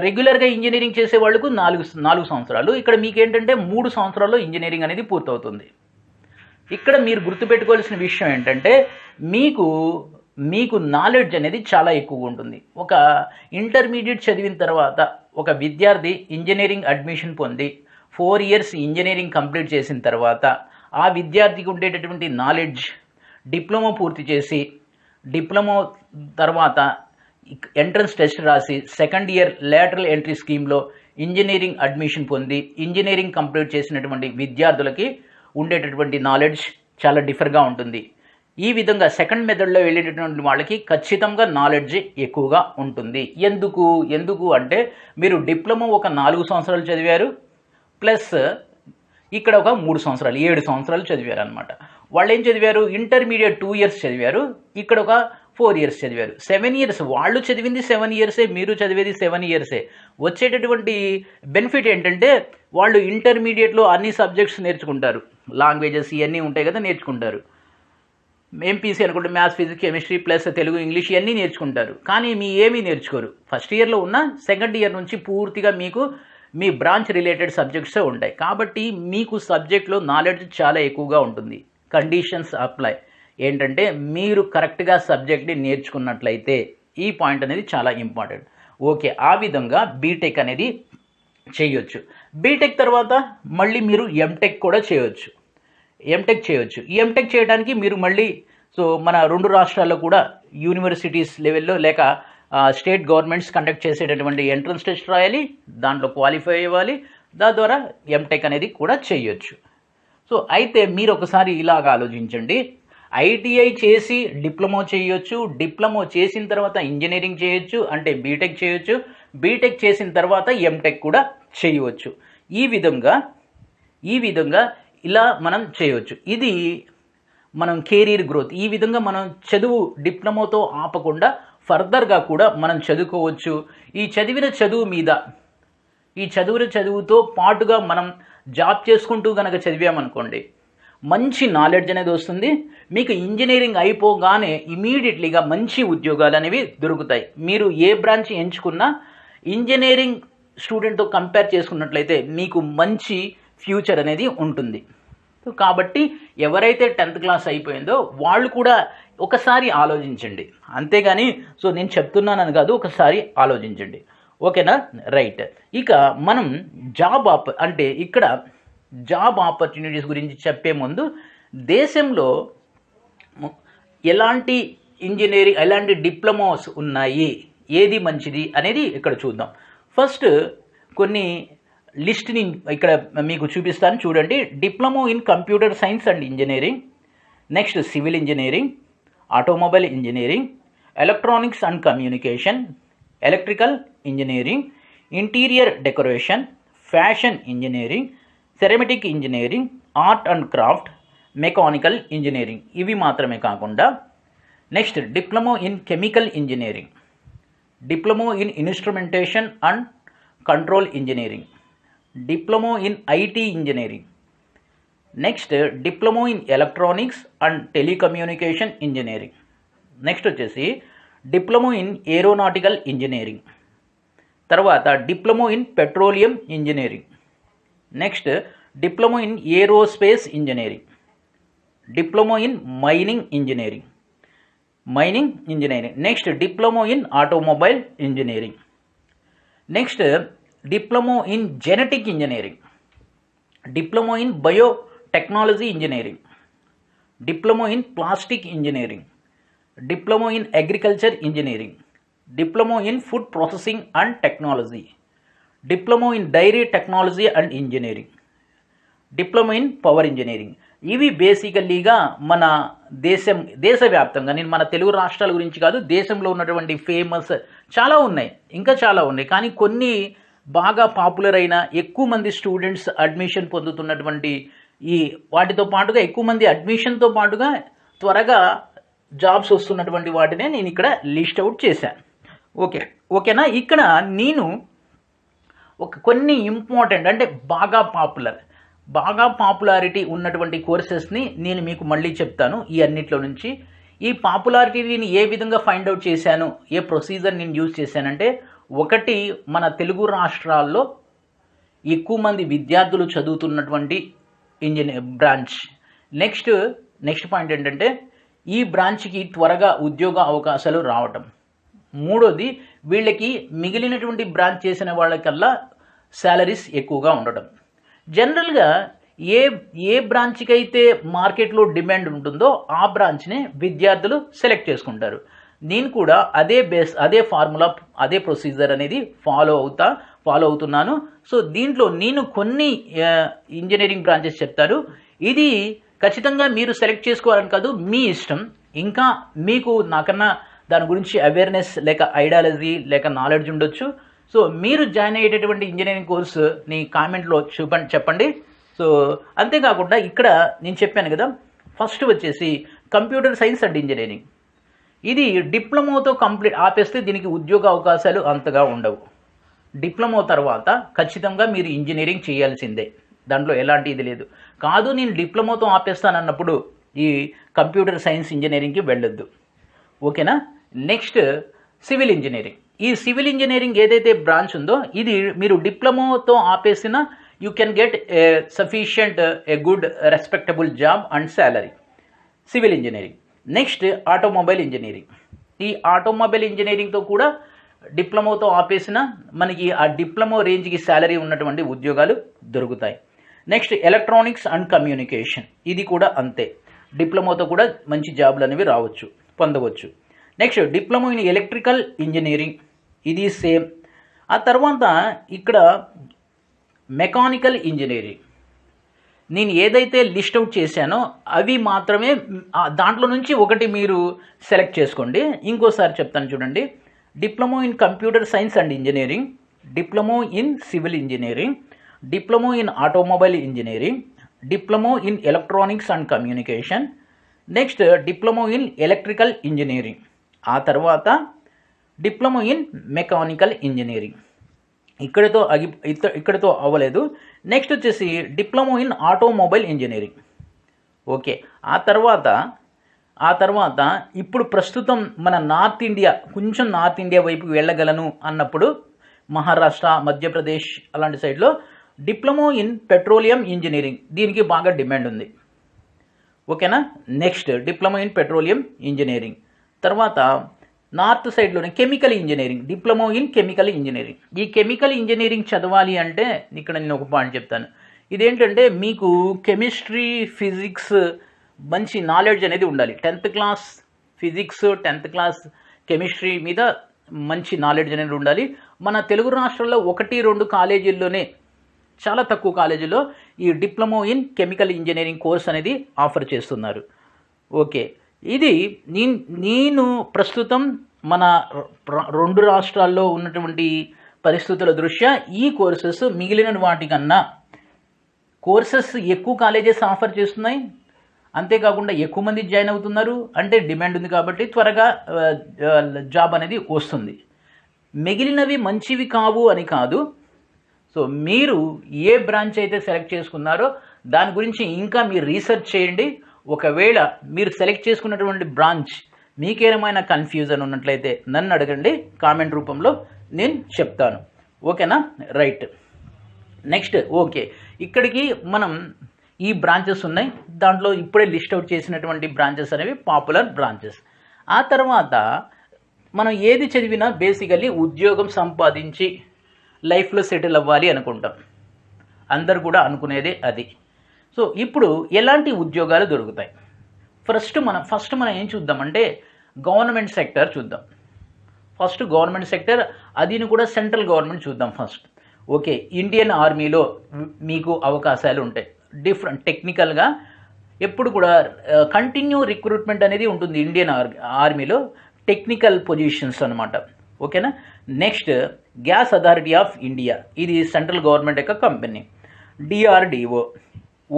రెగ్యులర్గా ఇంజనీరింగ్ చేసే వాళ్ళకు 4 సంవత్సరాలు, ఇక్కడ మీకేంటంటే 3 సంవత్సరాల్లో ఇంజనీరింగ్ అనేది పూర్తవుతుంది. ఇక్కడ మీరు గుర్తుపెట్టుకోవాల్సిన విషయం ఏంటంటే మీకు మీకు నాలెడ్జ్ అనేది చాలా ఎక్కువగా ఉంటుంది. ఒక ఇంటర్మీడియట్ చదివిన తర్వాత ఒక విద్యార్థి ఇంజనీరింగ్ అడ్మిషన్ పొంది 4 ఇయర్స్ ఇంజనీరింగ్ కంప్లీట్ చేసిన తర్వాత ఆ విద్యార్థికి ఉండేటటువంటి నాలెడ్జ్ డిప్లొమా పూర్తి చేసి డిప్లొమా తర్వాత ఎంట్రన్స్ టెస్ట్ రాసి సెకండ్ ఇయర్ లేటరల్ ఎంట్రీ స్కీమ్లో ఇంజనీరింగ్ అడ్మిషన్ పొంది ఇంజనీరింగ్ కంప్లీట్ చేసినటువంటి విద్యార్థులకి ఉండేటటువంటి నాలెడ్జ్ చాలా డిఫర్గా ఉంటుంది. ఈ విధంగా సెకండ్ మెథడ్లో వెళ్ళేటటువంటి వాళ్ళకి ఖచ్చితంగా నాలెడ్జ్ ఎక్కువగా ఉంటుంది. ఎందుకు అంటే మీరు డిప్లొమా ఒక 4 సంవత్సరాలు చదివారు, ప్లస్ ఇక్కడ ఒక 3 సంవత్సరాలు 7 సంవత్సరాలు చదివారు అనమాట. వాళ్ళు ఏం చదివారు, ఇంటర్మీడియట్ 2 ఇయర్స్ చదివారు, ఇక్కడ ఒక 4 ఇయర్స్ చదివారు. 7 ఇయర్స్ వాళ్ళు చదివింది 7 ఇయర్సే, మీరు చదివేది 7 ఇయర్సే. వచ్చేటటువంటి బెనిఫిట్ ఏంటంటే వాళ్ళు ఇంటర్మీడియట్లో అన్ని సబ్జెక్ట్స్ నేర్చుకుంటారు, లాంగ్వేజెస్ ఇవన్నీ ఉంటాయి కదా, నేర్చుకుంటారు. ఎంపీసీ అనుకుంటే maths, physics, chemistry plus Telugu, English ఇవన్నీ నేర్చుకుంటారు. కానీ ఏమీ నేర్చుకోరు. ఫస్ట్ ఇయర్లో ఉన్న సెకండ్ ఇయర్ నుంచి పూర్తిగా మీకు మీ బ్రాంచ్ రిలేటెడ్ సబ్జెక్ట్సే ఉంటాయి. కాబట్టి మీకు సబ్జెక్ట్లో నాలెడ్జ్ చాలా ఎక్కువగా ఉంటుంది. కండిషన్స్ అప్లై ఏంటంటే మీరు కరెక్ట్గా సబ్జెక్ట్ని నేర్చుకున్నట్లయితే ఈ పాయింట్ అనేది చాలా ఇంపార్టెంట్. ఓకే, ఆ విధంగా బీటెక్ అనేది చేయొచ్చు. బీటెక్ తర్వాత మళ్ళీ మీరు ఎంటెక్ కూడా చేయొచ్చు. ఎంటెక్ చేయడానికి మీరు మళ్ళీ మన 2 రాష్ట్రాల్లో కూడా యూనివర్సిటీస్ లెవెల్లో లేక స్టేట్ గవర్నమెంట్స్ కండక్ట్ చేసేటటువంటి ఎంట్రన్స్ టెస్ట్ రాయాలి, దాంట్లో క్వాలిఫై అవ్వాలి, దాని ద్వారా ఎంటెక్ అనేది కూడా చేయొచ్చు. అయితే మీరు ఒకసారి ఇలాగ ఆలోచించండి. ఐటీఐ చేసి డిప్లొమా చేయొచ్చు, డిప్లొమా చేసిన తర్వాత ఇంజనీరింగ్ చేయొచ్చు, అంటే బీటెక్ చేయొచ్చు, బీటెక్ చేసిన తర్వాత ఎంటెక్ కూడా చేయవచ్చు. ఈ విధంగా ఇలా మనం చేయవచ్చు. ఇది మనం కెరీర్ గ్రోత్. ఈ విధంగా మనం చదువు డిప్లొమాతో ఆపకుండా ఫర్దర్గా కూడా మనం చదువుకోవచ్చు. ఈ చదువుతో పాటుగా మనం జాబ్ చేసుకుంటూ కనుక చదివామనుకోండి, మంచి నాలెడ్జ్ అనేది వస్తుంది. మీకు ఇంజనీరింగ్ అయిపోగానే ఇమీడియట్లీగా మంచి ఉద్యోగాలు అనేవి దొరుకుతాయి. మీరు ఏ బ్రాంచ్ ఎంచుకున్నా ఇంజనీరింగ్ స్టూడెంట్తో కంపేర్ చేసుకున్నట్లయితే మీకు మంచి ఫ్యూచర్ అనేది ఉంటుంది. కాబట్టి ఎవరైతే 10th క్లాస్ అయిపోయిందో వాళ్ళు కూడా ఒకసారి ఆలోచించండి. అంతేగాని నేను చెప్తున్నానని కాదు, ఒకసారి ఆలోచించండి. ఓకేనా, రైట్. ఇక మనం ఇక్కడ జాబ్ ఆపర్చునిటీస్ గురించి చెప్పే ముందు దేశంలో ఎలాంటి డిప్లొమాస్ ఉన్నాయి, ఏది మంచిది అనేది ఇక్కడ చూద్దాం. ఫస్ట్ కొన్ని లిస్ట్ని ఇక్కడ మీకు చూపిస్తాను, చూడండి. Diploma in computer science and engineering, next civil engineering, automobile engineering, electronics and communication, electrical engineering, interior decoration, fashion engineering, ceramic engineering, art and craft, mechanical engineering. ఇవి మాత్రమే కాకుండా next diploma in chemical engineering, diploma in instrumentation and control engineering, diploma in IT engineering, next diploma in electronics and telecommunication engineering, next వచ్చేసి డిప్లొమా ఇన్ ఏరోనాటికల్ ఇంజనీరింగ్, తర్వాత diploma in petroleum engineering, next diploma in aerospace engineering, diploma in mining engineering, next diploma in automobile engineering, next diploma in genetic engineering, diploma in biotechnology engineering, diploma in plastic engineering, diploma in agriculture engineering, diploma in food processing and technology, diploma in dairy technology and engineering, diploma in power engineering. ఇవి బేసికల్లీగా మన దేశవ్యాప్తంగా, నేను మన తెలుగు రాష్ట్రాల గురించి కాదు, దేశంలో ఉన్నటువంటి ఫేమస్ చాలా ఉన్నాయి, ఇంకా చాలా ఉన్నాయి. కానీ కొన్ని బాగా పాపులర్ అయిన, ఎక్కువ మంది స్టూడెంట్స్ అడ్మిషన్ పొందుతున్నటువంటి వాటితో పాటుగా ఎక్కువ మంది అడ్మిషన్తో పాటుగా త్వరగా జాబ్స్ వస్తున్నటువంటి వాటినే నేను ఇక్కడ లిస్ట్ అవుట్ చేశాను. ఓకేనా. ఇక్కడ నేను కొన్ని ఇంపార్టెంట్ అంటే బాగా పాపులారిటీ ఉన్నటువంటి కోర్సెస్ని నేను మీకు మళ్ళీ చెప్తాను. ఈ అన్నిట్లో నుంచి ఈ పాపులారిటీని ఏ విధంగా ఫైండ్ అవుట్ చేశాను, ఏ ప్రొసీజర్ నేను యూజ్ చేశానంటే, ఒకటి మన తెలుగు రాష్ట్రాల్లో ఎక్కువ మంది విద్యార్థులు చదువుతున్నటువంటి బ్రాంచ్. నెక్స్ట్ పాయింట్ ఏంటంటే ఈ బ్రాంచ్కి త్వరగా ఉద్యోగ అవకాశాలు రావటం. మూడోది, వీళ్ళకి మిగిలినటువంటి బ్రాంచ్ చేసిన వాళ్ళకల్లా శాలరీస్ ఎక్కువగా ఉండటం. జనరల్గా ఏ బ్రాంచ్కి అయితే మార్కెట్లో డిమాండ్ ఉంటుందో ఆ బ్రాంచ్నే విద్యార్థులు సెలెక్ట్ చేసుకుంటారు. నేను కూడా అదే ఫార్ములా, అదే ప్రొసీజర్ అనేది ఫాలో అవుతున్నాను. సో దీంట్లో నేను కొన్ని ఇంజనీరింగ్ బ్రాంచెస్ చెప్తాను. ఇది ఖచ్చితంగా మీరు సెలెక్ట్ చేసుకోవాలని కాదు, మీ ఇష్టం. ఇంకా మీకు నాకన్నా దాని గురించి అవేర్నెస్ లేక ఐడియాలజీ లేక నాలెడ్జ్ ఉండొచ్చు. సో మీరు జాయిన్ అయ్యేటటువంటి ఇంజనీరింగ్ కోర్సుని కామెంట్లో చెప్పండి. సో అంతేకాకుండా ఇక్కడ నేను చెప్పాను కదా, ఫస్ట్ వచ్చేసి కంప్యూటర్ సైన్స్ అండ్ ఇంజనీరింగ్. ఇది డిప్లొమాతో కంప్లీట్ ఆపేస్తే దీనికి ఉద్యోగ అవకాశాలు అంతగా ఉండవు. డిప్లొమా తర్వాత ఖచ్చితంగా మీరు ఇంజనీరింగ్ చేయాల్సిందే, దాంట్లో ఎలాంటి ఇది లేదు. కాదు నేను డిప్లొమాతో ఆపేస్తానన్నప్పుడు ఈ కంప్యూటర్ సైన్స్ ఇంజనీరింగ్కి వెళ్ళొద్దు. ఓకేనా? Next civil engineering. ఈ సివిల్ ఇంజనీరింగ్ ఏదైతే బ్రాంచ్ ఉందో ఇది మీరు డిప్లొమాతో ఆపేసిన you can get a good respectable job and salary. Civil engineering. Next automobile engineering. ఈ ఆటోమొబైల్ ఇంజనీరింగ్తో కూడా డిప్లొమాతో ఆపేసిన మనకి ఆ డిప్లొమా రేంజ్కి శాలరీ ఉన్నటువంటి ఉద్యోగాలు దొరుకుతాయి. Next electronics and communication. ఇది కూడా అంతే, డిప్లొమాతో కూడా మంచి జాబ్లు అనేవి పొందవచ్చు. Next diploma in electrical engineering, ఇది సేమ్. ఆ తర్వాత ఇక్కడ మెకానికల్ ఇంజనీరింగ్. నేను ఏదైతే లిస్ట్ అవుట్ చేశానో అవి మాత్రమే, దాంట్లో నుంచి ఒకటి మీరు సెలెక్ట్ చేసుకోండి. ఇంకోసారి చెప్తాను చూడండి. Diploma in computer science and engineering, diploma in civil engineering, diploma in automobile engineering, diploma in electronics and communication, next diploma in electrical engineering, ఆ తర్వాత డిప్లొమా ఇన్ మెకానికల్ ఇంజనీరింగ్. ఇక్కడితో అవ్వలేదు. నెక్స్ట్ వచ్చేసి diploma in automobile engineering. Okay, ఆ తర్వాత ఇప్పుడు ప్రస్తుతం మన కొంచెం నార్త్ ఇండియా వైపుకి వెళ్ళగలను అన్నప్పుడు మహారాష్ట్ర, మధ్యప్రదేశ్ అలాంటి సైడ్లో డిప్లొమా ఇన్ పెట్రోలియం ఇంజనీరింగ్, దీనికి బాగా డిమాండ్ ఉంది. ఓకేనా? Next diploma in petroleum engineering. తర్వాత నార్త్ సైడ్లోనే chemical engineering, diploma in chemical engineering. ఈ కెమికల్ ఇంజనీరింగ్ చదవాలి అంటే ఇక్కడ నేను ఒక పాయింట్ చెప్తాను. ఇదేంటంటే మీకు కెమిస్ట్రీ, ఫిజిక్స్ మంచి నాలెడ్జ్ అనేది ఉండాలి. 10th class physics, 10th class chemistry మీద మంచి నాలెడ్జ్ అనేది ఉండాలి. మన తెలుగు రాష్ట్రాల్లో 1-2 కాలేజీల్లోనే, చాలా తక్కువ కాలేజీలో ఈ diploma in chemical engineering course అనేది ఆఫర్ చేస్తున్నారు. ఓకే, ఇది నేను ప్రస్తుతం మన 2 రాష్ట్రాల్లో ఉన్నటువంటి పరిస్థితుల దృష్ట్యా ఈ కోర్సెస్ మిగిలిన వాటికన్నా కోర్సెస్ ఎక్కువ కాలేజెస్ ఆఫర్ చేస్తున్నాయి. అంతేకాకుండా ఎక్కువ మంది జాయిన్ అవుతున్నారు, అంటే డిమాండ్ ఉంది కాబట్టి త్వరగా జాబ్ అనేది వస్తుంది. మిగిలినవి మంచివి కావు అని కాదు. సో మీరు ఏ బ్రాంచ్ అయితే సెలెక్ట్ చేసుకున్నారో దాని గురించి ఇంకా మీరు రీసెర్చ్ చేయండి. ఒకవేళ మీరు సెలెక్ట్ చేసుకున్నటువంటి బ్రాంచ్ మీకేమైనా కన్ఫ్యూజన్ ఉన్నట్లయితే నన్ను అడగండి, కామెంట్ రూపంలో నేను చెప్తాను. ఓకేనా? రైట్. నెక్స్ట్ ఓకే, ఇక్కడికి మనం ఈ బ్రాంచెస్ ఉన్నాయి. దాంట్లో ఇప్పుడే లిస్ట్ అవుట్ చేసినటువంటి బ్రాంచెస్ అనేవి పాపులర్ బ్రాంచెస్. ఆ తర్వాత మనం ఏది చదివినా బేసికల్లీ ఉద్యోగం సంపాదించి లైఫ్లో సెటిల్ అవ్వాలి అనుకుంటాం. అందరు కూడా అనుకునేదే అది. సో ఇప్పుడు ఎలాంటి ఉద్యోగాలు దొరుకుతాయి? ఫస్ట్ మనం ఏం చూద్దామంటే గవర్నమెంట్ సెక్టర్ చూద్దాం. ఫస్ట్ గవర్నమెంట్ సెక్టర్, అదిని కూడా సెంట్రల్ గవర్నమెంట్ చూద్దాం ఫస్ట్. ఓకే, ఇండియన్ ఆర్మీలో మీకు అవకాశాలు ఉంటాయి. డిఫరెంట్ టెక్నికల్గా ఎప్పుడు కూడా కంటిన్యూ రిక్రూట్మెంట్ అనేది ఉంటుంది ఇండియన్ ఆర్మీలో, టెక్నికల్ పొజిషన్స్ అనమాట. ఓకేనా? Next gas authority of India, ఇది సెంట్రల్ గవర్నమెంట్ యొక్క company. DRDO,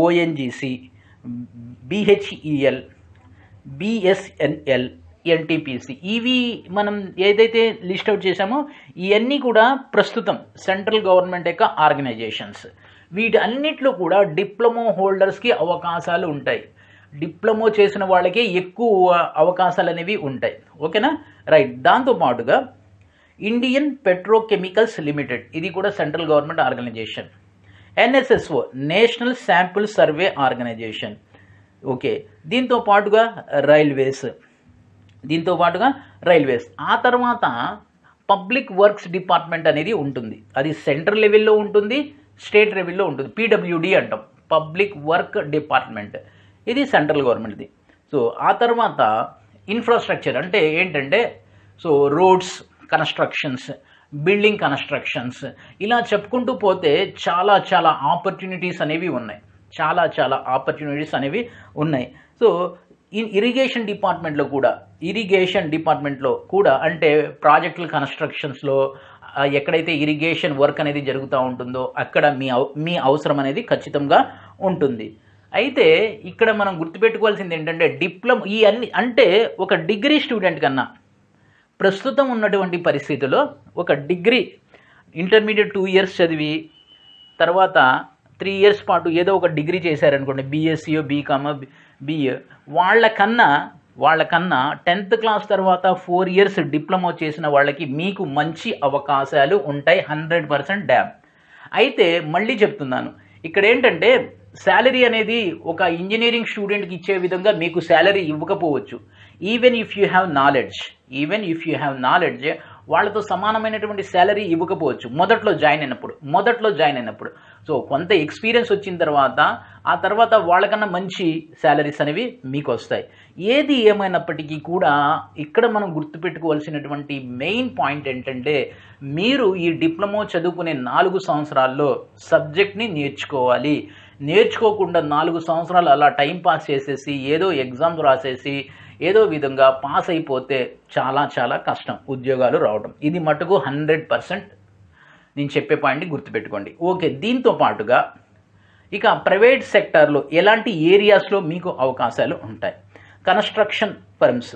ONGC, BHEL, BSNL, NTPC, ఇవి మనం ఏదైతే లిస్ట్ అవుట్ చేశామో ఇవన్నీ కూడా ప్రస్తుతం సెంట్రల్ గవర్నమెంట్ యొక్క ఆర్గనైజేషన్స్. వీటన్నిటిలో కూడా డిప్లొమా హోల్డర్స్కి అవకాశాలు ఉంటాయి. డిప్లొమా చేసిన వాళ్ళకే ఎక్కువ అవకాశాలు అనేవి ఉంటాయి. ఓకేనా? రైట్. దాంతోపాటుగా ఇండియన్ పెట్రోకెమికల్స్ లిమిటెడ్, ఇది కూడా central government organisation. NSSO, national sample survey organisation, okay, దీంతో పాటుగా రైల్వేస్, ఆ తర్వాత పబ్లిక్ వర్క్స్ డిపార్ట్మెంట్ అనేది ఉంటుంది. అది సెంట్రల్ లెవెల్లో ఉంటుంది, స్టేట్ లెవెల్లో ఉంటుంది. పీడబ్ల్యూడి అంటాం, పబ్లిక్ వర్క్ డిపార్ట్మెంట్. ఇది సెంట్రల్ గవర్నమెంట్ది. సో ఆ తర్వాత ఇన్ఫ్రాస్ట్రక్చర్ అంటే ఏంటంటే, so roads constructions, building constructions, ఇలా చెప్పుకుంటూ పోతే చాలా ఆపర్చునిటీస్ అనేవి ఉన్నాయి. సో ఇరిగేషన్ డిపార్ట్మెంట్లో కూడా అంటే ప్రాజెక్టుల కన్స్ట్రక్షన్స్లో ఎక్కడైతే ఇరిగేషన్ వర్క్ అనేది జరుగుతూ ఉంటుందో అక్కడ మీ అవసరం అనేది ఖచ్చితంగా ఉంటుంది. అయితే ఇక్కడ మనం గుర్తుపెట్టుకోవాల్సింది ఏంటంటే, డిప్లొమా ఈ అన్ని అంటే ఒక డిగ్రీ స్టూడెంట్ కన్నా ప్రస్తుతం ఉన్నటువంటి పరిస్థితిలో ఒక డిగ్రీ ఇంటర్మీడియట్ 2 years చదివి తర్వాత 3 years పాటు ఏదో ఒక డిగ్రీ చేశారనుకోండి, బీఎస్సీయో బీకామో బిఏ, వాళ్ళకన్నా 10th క్లాస్ తర్వాత 4 years డిప్లొమా చేసిన వాళ్ళకి మీకు మంచి అవకాశాలు ఉంటాయి, 100% డ్యామ్. అయితే మళ్ళీ చెప్తున్నాను, ఇక్కడ ఏంటంటే శాలరీ అనేది ఒక ఇంజనీరింగ్ స్టూడెంట్కి ఇచ్చే విధంగా మీకు శాలరీ ఇవ్వకపోవచ్చు. Even if you have knowledge వాళ్ళతో సమానమైనటువంటి శాలరీ ఇవ్వకపోవచ్చు మొదట్లో జాయిన్ అయినప్పుడు. సో కొంత ఎక్స్పీరియన్స్ వచ్చిన తర్వాత ఆ తర్వాత వాళ్ళకన్నా మంచి శాలరీస్ అనేవి మీకు వస్తాయి. ఏది ఏమైనప్పటికీ కూడా ఇక్కడ మనం గుర్తుపెట్టుకోవాల్సినటువంటి మెయిన్ పాయింట్ ఏంటంటే, మీరు ఈ డిప్లొమా చదువుకునే 4 సంవత్సరాల్లో సబ్జెక్ట్ని నేర్చుకోవాలి. నేర్చుకోకుండా 4 సంవత్సరాలు అలా టైం పాస్ చేసేసి ఏదో ఎగ్జామ్స్ రాసేసి ఏదో విధంగా పాస్ అయిపోతే చాలా కష్టం ఉద్యోగాలు రావడం. ఇది మటుకు 100% నేను చెప్పే పాయింట్ని గుర్తుపెట్టుకోండి. ఓకే, దీంతో పాటుగా ఇక ప్రైవేట్ సెక్టార్లో ఎలాంటి ఏరియాస్లో మీకు అవకాశాలు ఉంటాయి? Construction firms.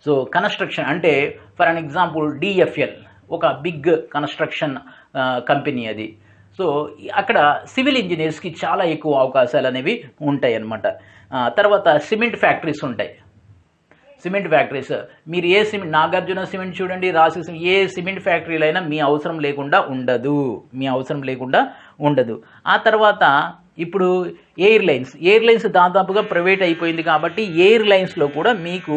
సో కన్స్ట్రక్షన్ అంటే ఫర్ అన్ ఎగ్జాంపుల్ డిఎఫ్ఎల్ ఒక బిగ్ కన్స్ట్రక్షన్ కంపెనీ అది. సో అక్కడ సివిల్ ఇంజనీర్స్కి చాలా ఎక్కువ అవకాశాలు అనేవి ఉంటాయి అన్నమాట. తర్వాత సిమెంట్ ఫ్యాక్టరీస్ ఉంటాయి. మీరు ఏ సిమెంట్, నాగార్జున సిమెంట్ చూడండి, రాసి ఏ సిమెంట్ ఫ్యాక్టరీలో అయినా మీ అవసరం లేకుండా ఉండదు. ఆ తర్వాత ఇప్పుడు ఎయిర్లైన్స్ దాదాపుగా ప్రైవేట్ అయిపోయింది కాబట్టి ఎయిర్లైన్స్లో కూడా మీకు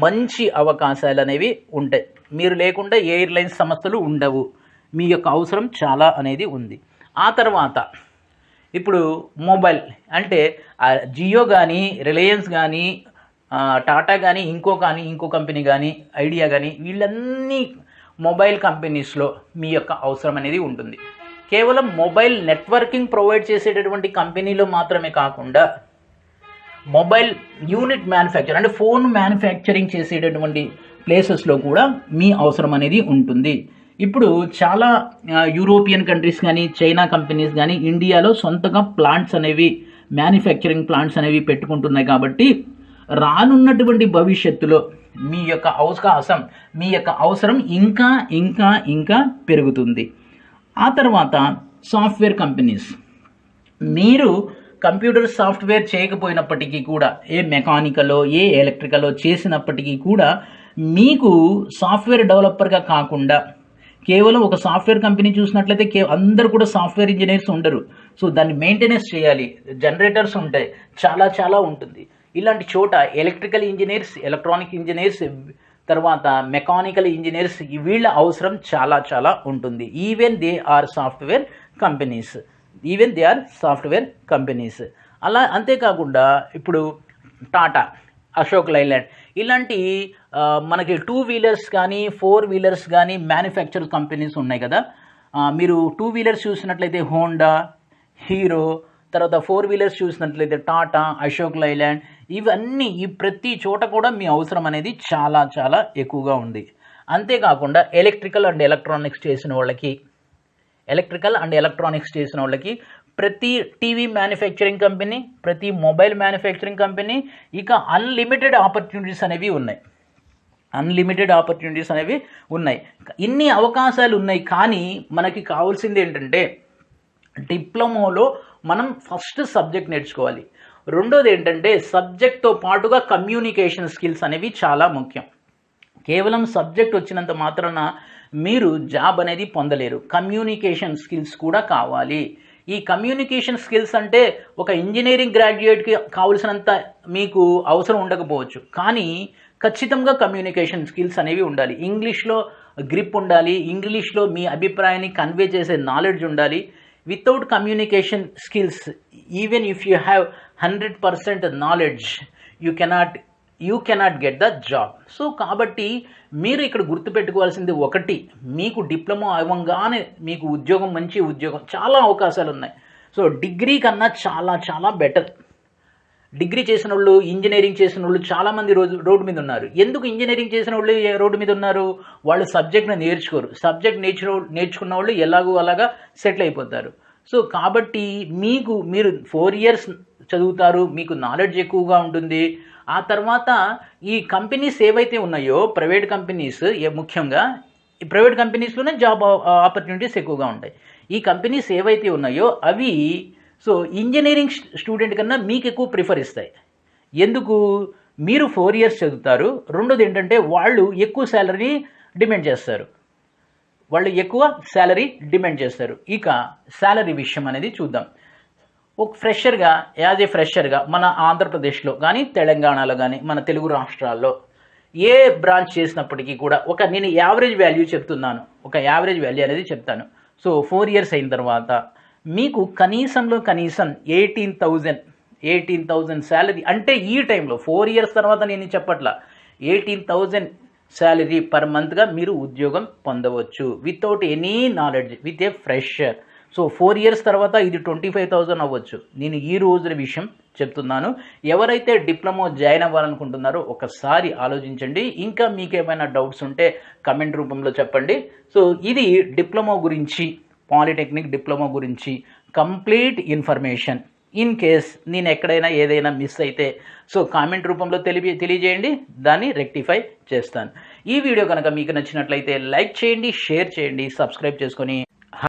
మంచి అవకాశాలు అనేవి ఉంటాయి. మీరు లేకుండా ఎయిర్లైన్స్ సంస్థలు ఉండవు, మీ యొక్క అవసరం చాలా అనేది ఉంది. ఆ తర్వాత ఇప్పుడు మొబైల్ అంటే జియో కానీ, రిలయన్స్ కానీ, టాటా కానీ, ఇంకో కంపెనీ కానీ, ఐడియా కానీ, వీళ్ళన్నీ మొబైల్ కంపెనీస్లో మీ యొక్క అవసరం అనేది ఉంటుంది. కేవలం మొబైల్ నెట్వర్కింగ్ ప్రొవైడ్ చేసేటటువంటి కంపెనీలో మాత్రమే కాకుండా మొబైల్ యూనిట్ మ్యానుఫ్యాక్చర్ అంటే ఫోన్ మ్యానుఫ్యాక్చరింగ్ చేసేటటువంటి ప్లేసెస్లో కూడా మీ అవసరం అనేది ఉంటుంది. ఇప్పుడు చాలా యూరోపియన్ కంట్రీస్ కానీ, చైనా కంపెనీస్ కానీ ఇండియాలో సొంతగా మ్యానుఫ్యాక్చరింగ్ ప్లాంట్స్ అనేవి పెట్టుకుంటున్నాయి. కాబట్టి రానున్నటువంటి భవిష్యత్తులో మీ యొక్క అవసరం ఇంకా పెరుగుతుంది. ఆ తర్వాత సాఫ్ట్వేర్ కంపెనీస్. మీరు కంప్యూటర్ సాఫ్ట్వేర్ చేయకపోయినప్పటికీ కూడా, ఏ మెకానికలో ఏ ఎలక్ట్రికలో చేసినప్పటికీ కూడా మీకు సాఫ్ట్వేర్ డెవలపర్గా కాకుండా కేవలం ఒక సాఫ్ట్వేర్ కంపెనీ చూసినట్లయితే అందరూ కూడా సాఫ్ట్వేర్ ఇంజనీర్స్ ఉండరు. సో దాన్ని మెయింటెనెన్స్ చేయాలి, జనరేటర్స్ ఉంటాయి, చాలా ఉంటుంది. ఇలాంటి చోట ఎలక్ట్రికల్ ఇంజనీర్స్, ఎలక్ట్రానిక్ ఇంజనీర్స్, తర్వాత మెకానికల్ ఇంజనీర్స్, వీళ్ళ అవసరం చాలా ఉంటుంది. Even they are software companies. అలా అంతేకాకుండా ఇప్పుడు టాటా, అశోక్ లైలాండ్ ఇలాంటి మనకి 2 వీలర్స్ కానీ 4 వీలర్స్ కానీ మ్యానుఫ్యాక్చర్ కంపెనీస్ ఉన్నాయి కదా. మీరు 2 వీలర్స్ చూసినట్లయితే హోండా, హీరో, తర్వాత 4 వీలర్స్ చూసినట్లయితే టాటా, అశోక్ లైలాండ్, ఇవన్నీ ఈ ప్రతి చోట కూడా మీ అవసరం అనేది చాలా ఎక్కువగా ఉంది. అంతేకాకుండా ఎలక్ట్రికల్ అండ్ ఎలక్ట్రానిక్స్ చేసిన వాళ్ళకి ప్రతి టీవీ మ్యానుఫ్యాక్చరింగ్ కంపెనీ, ప్రతి మొబైల్ మ్యానుఫ్యాక్చరింగ్ కంపెనీ ఇక అన్లిమిటెడ్ ఆపర్చునిటీస్ అనేవి ఉన్నాయి. ఇన్ని అవకాశాలు ఉన్నాయి. కానీ మనకి కావాల్సింది ఏంటంటే డిప్లొమాలో మనం ఫస్ట్ సబ్జెక్ట్ నేర్చుకోవాలి. రెండోది ఏంటంటే సబ్జెక్ట్తో పాటుగా కమ్యూనికేషన్ స్కిల్స్ అనేవి చాలా ముఖ్యం. కేవలం సబ్జెక్ట్ వచ్చినంత మాత్రాన మీరు జాబ్ అనేది పొందలేరు. కమ్యూనికేషన్ స్కిల్స్ కూడా కావాలి. ఈ కమ్యూనికేషన్ స్కిల్స్ అంటే ఒక ఇంజనీరింగ్ గ్రాడ్యుయేట్కి కావాల్సినంత మీకు అవసరం ఉండకపోవచ్చు, కానీ ఖచ్చితంగా కమ్యూనికేషన్ స్కిల్స్ అనేవి ఉండాలి. ఇంగ్లీష్లో గ్రిప్ ఉండాలి, ఇంగ్లీష్లో మీ అభిప్రాయాన్ని కన్వే చేసే నాలెడ్జ్ ఉండాలి. Without communication skills, even if you have 100% knowledge, you cannot get the job. So కాబట్టి మీరు ఇక్కడ గుర్తుపెట్టుకోవాల్సింది ఒకటి, మీకు డిప్లొమా అవ్వగానే మీకు ఉద్యోగం, మంచి ఉద్యోగం, చాలా అవకాశాలు ఉన్నాయి. సో డిగ్రీ కన్నా చాలా చాలా బెటర్. డిగ్రీ చేసిన వాళ్ళు, ఇంజనీరింగ్ చేసిన వాళ్ళు చాలామంది రోడ్డు మీద ఉన్నారు. ఎందుకు ఇంజనీరింగ్ చేసిన వాళ్ళు రోడ్డు మీద ఉన్నారు? వాళ్ళు సబ్జెక్ట్ని నేర్చుకోరు. సబ్జెక్ట్ నేర్చుకున్న వాళ్ళు ఎలాగో అలాగా సెటిల్ అయిపోతారు. సో కాబట్టి మీరు 4 years చదువుతారు, మీకు నాలెడ్జ్ ఎక్కువగా ఉంటుంది. ఆ తర్వాత ఈ కంపెనీస్ ఏవైతే ఉన్నాయో, ప్రైవేట్ కంపెనీస్, ముఖ్యంగా ఈ ప్రైవేట్ కంపెనీస్లోనే జాబ్ ఆపర్చునిటీస్ ఎక్కువగా ఉంటాయి. ఈ కంపెనీస్ ఏవైతే ఉన్నాయో అవి సో ఇంజనీరింగ్ స్టూడెంట్ కన్నా మీకు ఎక్కువ ప్రిఫర్ ఇస్తాయి. ఎందుకు? మీరు 4 years చదువుతారు. రెండోది ఏంటంటే వాళ్ళు ఎక్కువ శాలరీని డిమాండ్ చేస్తారు. ఇక శాలరీ విషయం అనేది చూద్దాం. ఒక ఫ్రెషర్గా, యాజ్ ఏ ఫ్రెషర్గా మన ఆంధ్రప్రదేశ్లో కానీ, తెలంగాణలో కానీ, మన తెలుగు రాష్ట్రాల్లో ఏ బ్రాంచ్ చేసినప్పటికీ కూడా నేను యావరేజ్ వాల్యూ చెప్తున్నాను, ఒక యావరేజ్ వాల్యూ అనేది చెప్తాను. సో 4 years అయిన తర్వాత మీకు కనీసం 18,000 శాలరీ, అంటే ఈ టైంలో 4 years తర్వాత నేను చెప్పట్లా, 18,000 శాలరీ పర్ మంత్గా మీరు ఉద్యోగం పొందవచ్చు without any knowledge, with a fresher. So 4 years తర్వాత ఇది 25,000 అవ్వచ్చు. నేను ఈ రోజుల విషయం చెప్తున్నాను. ఎవరైతే డిప్లొమా జాయిన్ అవ్వాలనుకుంటున్నారో ఒకసారి ఆలోచించండి. ఇంకా మీకేమైనా డౌట్స్ ఉంటే కమెంట్ రూపంలో చెప్పండి. సో ఇది డిప్లొమా గురించి, పాలిటెక్నిక్ డిప్లొమా గురించి కంప్లీట్ ఇన్ఫర్మేషన్. ఇన్ కేస్ నేను ఎక్కడైనా ఏదైనా మిస్ అయితే సో కామెంట్ రూపంలో తెలియజేయండి, దాన్ని రెక్టిఫై చేస్తాను. ఈ వీడియో కనుక మీకు నచ్చినట్లయితే లైక్ చేయండి, షేర్ చేయండి, సబ్స్క్రైబ్ చేసుకొని